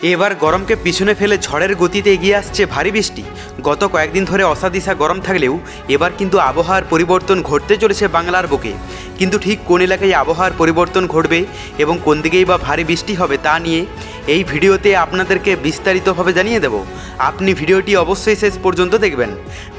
এবার গরমকে পিছনে ফেলে ঝড়ের গতিতে এগিয়ে আসছে ভারী বৃষ্টি। গত কয়েকদিন ধরে অসাদিশা গরম থাকলেও এবার কিন্তু আবহাওয়ার পরিবর্তন ঘটতে চলেছে বাংলার বুকে। কিন্তু ঠিক কোন এলাকায় আবহাওয়ার পরিবর্তন ঘটবে এবং কোন দিকেই বা ভারী বৃষ্টি হবে তা নিয়ে এই ভিডিওতে আপনাদেরকে বিস্তারিতভাবে জানিয়ে দেব। আপনি ভিডিওটি অবশ্যই শেষ পর্যন্ত দেখবেন।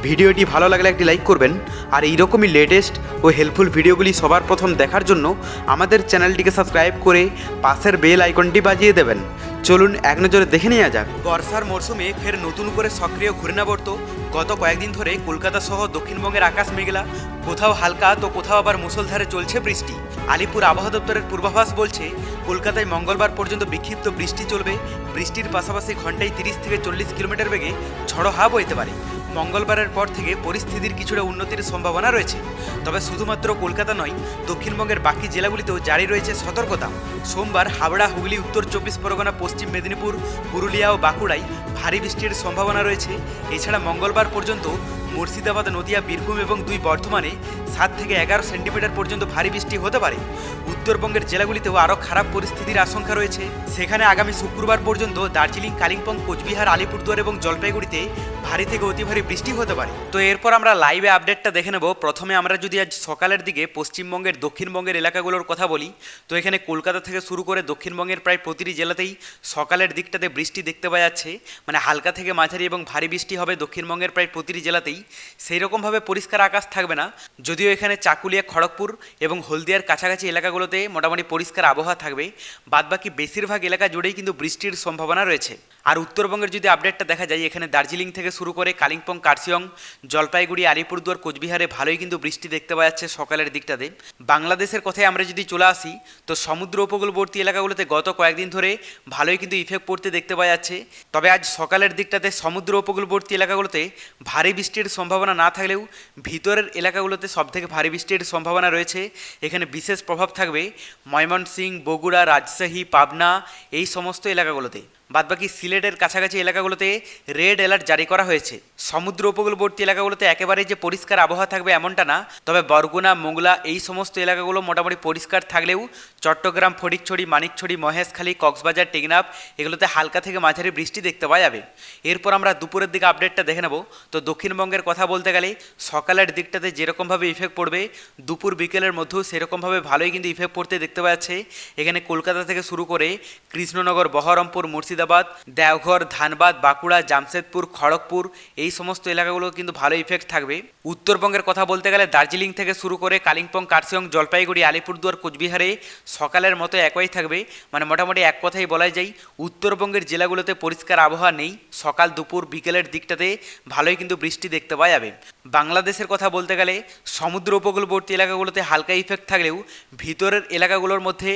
ভিডিওটি ভালো লাগলে একটি লাইক করবেন, আর এইরকমই লেটেস্ট ও হেল্পফুল ভিডিওগুলি সবার প্রথম দেখার জন্য আমাদের চ্যানেলটিকে সাবস্ক্রাইব করে পাশের বেল আইকনটি বাজিয়ে দেবেন। চলুন এক নজরে দেখে নেওয়া যাক। বর্ষার মরশুমে ফের নতুন করে সক্রিয় ঘূর্ণাবর্ত। গত কয়েকদিন ধরে কলকাতা সহ দক্ষিণবঙ্গের আকাশ মেঘলা, কোথাও হালকা তো কোথাও আবার মুষলধারে চলছে বৃষ্টি। আলিপুর আবহাওয়া দপ্তরের পূর্বাভাস বলছে কলকাতায় মঙ্গলবার পর্যন্ত বিক্ষিপ্ত বৃষ্টি চলবে। বৃষ্টির পাশাপাশি ঘন্টায় 30 থেকে 40 কিলোমিটার বেগে ঝড়ো হাওয়া বইতে পারে। মঙ্গলবারের পর থেকে পরিস্থিতির কিছুটা উন্নতির সম্ভাবনা রয়েছে। তবে শুধুমাত্র কলকাতা নয়, দক্ষিণবঙ্গের বাকি জেলাগুলিতেও জারি রয়েছে সতর্কতা। সোমবার হাবড়া, হুগলি, উত্তর 24 পরগনা, পশ্চিম মেদিনীপুর, পুরুলিয়া ও বাঁকুড়ায় ভারী বৃষ্টির সম্ভাবনা রয়েছে। এছাড়া মঙ্গলবার পর্যন্ত মুর্শিদাবাদ, নদিয়া, বীরভূম এবং 2 বর্ধমানে 7 থেকে 11 সেন্টিমিটার পর্যন্ত ভারী বৃষ্টি হতে পারে। উত্তরবঙ্গের জেলাগুলিতেও আরও খারাপ পরিস্থিতির আশঙ্কা রয়েছে। সেখানে আগামী শুক্রবার পর্যন্ত দার্জিলিং, কালিম্পং, কোচবিহার, আলিপুরদুয়ার এবং জলপাইগুড়িতে ভারী থেকে অতি ভারী বৃষ্টি হতে পারে। তো এরপর আমরা লাইভে আপডেটটা দেখে নেব। প্রথমে আমরা যদি আজ সকালের দিকে পশ্চিমবঙ্গের দক্ষিণবঙ্গের এলাকাগুলোর কথা বলি, তো এখানে কলকাতা থেকে শুরু করে দক্ষিণবঙ্গের প্রায় প্রতিটি জেলাতেই সকালের দিকটাতে বৃষ্টি দেখতে পাওয়া যাচ্ছে। মানে হালকা থেকে মাঝারি এবং ভারী বৃষ্টি হবে দক্ষিণবঙ্গের প্রায় প্রতিটি জেলাতেই। সেই রকমভাবে পরিষ্কার আকাশ থাকবে না, যদিও এখানে চাকুলিয়া, খড়গপুর এবং হলদিয়ার কাছাকাছি এলাকাগুলোতে মোটামুটি পরিষ্কার আবহাওয়া থাকবে। বাদবাকি বেশিরভাগ এলাকা জুড়েই কিন্তু বৃষ্টির সম্ভাবনা রয়েছে। আর উত্তরবঙ্গের যদি আপডেটটা দেখা যায়, এখানে দার্জিলিং থেকে শুরু করে কালিম্পং, কার্শিয়ং, জলপাইগুড়ি, আলিপুরদুয়ার, কোচবিহারে ভালোই কিন্তু বৃষ্টি দেখতে পাওয়া যাচ্ছে সকালের দিকটাতে। বাংলাদেশের কথায় আমরা যদি চলে আসি, তো সমুদ্র উপকূলবর্তী এলাকাগুলোতে গত কয়েকদিন ধরে ভালোই কিন্তু ইফেক্ট পড়তে দেখতে পাওয়া যাচ্ছে। তবে আজ সকালের দিকটাতে সমুদ্র উপকূলবর্তী এলাকাগুলোতে ভারী বৃষ্টির সম্ভাবনা না থাকলেও ভিতরের এলাকাগুলোতে সবথেকে ভারী বৃষ্টির সম্ভাবনা রয়েছে। এখানে বিশেষ প্রভাব থাকবে ময়মনসিংহ, বগুড়া, রাজশাহী, পাবনা এই সমস্ত এলাকাগুলোতে। বাদবাকি সিলেটের কাছাকাছি এলাকাগুলোতে রেড অ্যালার্ট জারি করা হয়েছে। সমুদ্র উপকূলবর্তী এলাকাগুলোতে একেবারেই যে পরিষ্কার আবহাওয়া থাকবে এমনটা না, তবে বরগুনা, মোংলা এই সমস্ত এলাকাগুলো মোটামুটি পরিষ্কার থাকলেও চট্টগ্রাম, ফটিকছড়ি, মানিকছড়ি, মহেশখালী, কক্সবাজার, টেকনাফ এগুলোতে হালকা থেকে মাঝারি বৃষ্টি দেখতে পাওয়া যাবে। এরপর আমরা দুপুরের দিকে আপডেটটা দেখে নেব। তো দক্ষিণবঙ্গের কথা বলতে গেলে সকালের দিকটাতে যেরকমভাবে ইফেক্ট পড়বে, দুপুর বিকেলের মধ্যেও সেরকমভাবে ভালোই কিন্তু ইফেক্ট পড়তে দেখতে পাওয়া যাচ্ছে। এখানে কলকাতা থেকে শুরু করে কৃষ্ণনগর, বহরমপুর, মুর্শিদাবাদ, দেওঘর, ধানবাদ, বাঁকুড়া, জামশেদপুর, খড়গপুর এই সমস্ত এলাকাগুলো কিন্তু ভালো ইফেক্ট থাকবে। উত্তরবঙ্গের কথা বলতে গেলে দার্জিলিং থেকে শুরু করে কালিম্পং, কার্শিয়ং, জলপাইগুড়ি, আলিপুরদুয়ার, কোচবিহারে সকালের মতো একই থাকবে। মানে মোটামুটি এক কথাই বলাই যায়, উত্তরবঙ্গের জেলাগুলোতে পরিষ্কার আবহাওয়া নেই। সকাল, দুপুর, বিকেলের দিকটাতে ভালোই কিন্তু বৃষ্টি দেখতে পাওয়া যাবে। বাংলাদেশের কথা বলতে গেলে সমুদ্র উপকূলবর্তী এলাকাগুলোতে হালকা ইফেক্ট থাকলেও ভিতরের এলাকাগুলোর মধ্যে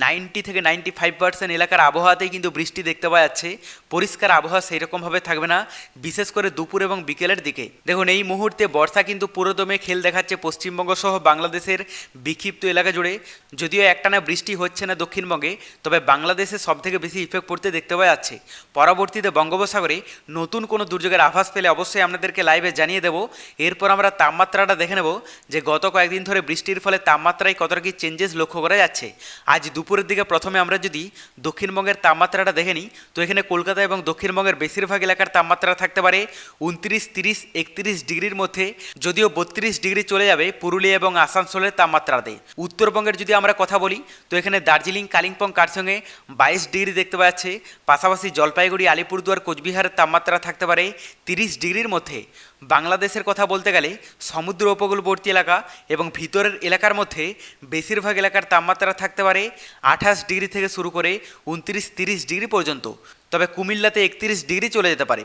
90 থেকে 95% এলাকার আবহাওয়াতেই কিন্তু বৃষ্টি দেখতে পাওয়া যাচ্ছে। পরিষ্কার আবহাওয়া সেই রকমভাবে থাকবে না, বিশেষ করে দুপুর এবং বিকেলের দিকে। দেখুন, এই মুহূর্তে বর্ষা কিন্তু পুরোদমে খেল দেখাচ্ছে পশ্চিমবঙ্গ সহ বাংলাদেশের বিক্ষিপ্ত এলাকা জুড়ে। যদিও একটানা বৃষ্টি হচ্ছে না দক্ষিণবঙ্গে, তবে বাংলাদেশে সবথেকে বেশি ইফেক্ট পড়তে দেখতে পাওয়া যাচ্ছে। পরবর্তীতে বঙ্গোপসাগরে নতুন কোনো দুর্যোগের আভাস পেলে অবশ্যই আপনাদেরকে লাইভে জানিয়ে দেবো। এরপর আমরা তাপমাত্রাটা দেখে নেব যে গত কয়েকদিন ধরে বৃষ্টির ফলে তাপমাত্রায় কতটা কি চেঞ্জেস লক্ষ্য করা যাচ্ছে। আজ দুপুরের দিকে প্রথমে আমরা যদি দক্ষিণবঙ্গের তাপমাত্রাটা দেখে নিই, তো এখানে কলকাতা এবং দক্ষিণবঙ্গের বেশিরভাগ এলাকার তাপমাত্রা থাকতে পারে 29, 30, 31 ডিগ্রির মধ্যে, যদিও 32 ডিগ্রি চলে যাবে পুরুলিয়া এবং আসানসোলের তাপমাত্রাতে। উত্তরবঙ্গের যদি আমরা কথা বলি, তো এখানে দার্জিলিং, কালিম্পং, কার্শিয়ংয়ে 22 ডিগ্রি দেখতে পাওয়া যাচ্ছে। পাশাপাশি জলপাইগুড়ি, আলিপুরদুয়ার, কোচবিহারের তাপমাত্রা থাকতে পারে 30 ডিগ্রির মধ্যে। বাংলাদেশের কথা বলতে গেলে সমুদ্র উপকূলবর্তী এলাকা এবং ভিতরের এলাকার মধ্যে বেশিরভাগ এলাকার তাপমাত্রা থাকতে পারে 28 ডিগ্রি থেকে শুরু করে 29, 30 ডিগ্রি পর্যন্ত। তবে কুমিল্লাতে 31 ডিগ্রি চলে যেতে পারে।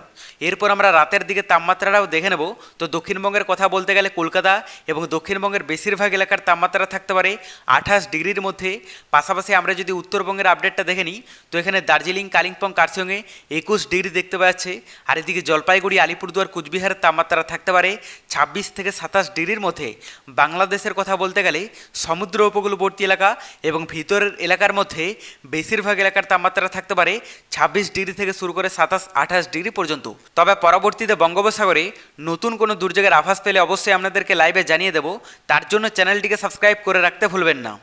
এরপর আমরা রাতের দিকে তাপমাত্রাটাও দেখে নেব। তো দক্ষিণবঙ্গের কথা বলতে গেলে কলকাতা এবং দক্ষিণবঙ্গের বেশিরভাগ এলাকার তাপমাত্রা থাকতে পারে 28 ডিগ্রির মধ্যে। পাশাপাশি আমরা যদি উত্তরবঙ্গের আপডেটটা দেখে নিই, তো এখানে দার্জিলিং, কালিম্পং, কার্শিয়ংয়ে 21 ডিগ্রি দেখতে পাওয়া যাচ্ছে। আর এদিকে জলপাইগুড়ি, আলিপুরদুয়ার, কোচবিহারের তাপমাত্রা থাকতে পারে 26 থেকে 27 ডিগ্রির মধ্যে। বাংলাদেশের কথা বলতে গেলে সমুদ্র উপকূলবর্তী এলাকা এবং ভিতরের এলাকার মধ্যে বেশিরভাগ এলাকার তাপমাত্রা থাকতে পারে 26 ডিগ্রি থেকে শুরু করে 27-28 ডিগ্রি পর্যন্ত। তবে পরবর্তীতে বঙ্গোপসাগরে নতুন কোনো দুর্যোগের আভাস পেলে অবশ্যই আপনাদেরকে লাইভে জানিয়ে দেব। তার জন্য চ্যানেলটিকে সাবস্ক্রাইব করে রাখতে ভুলবেন না।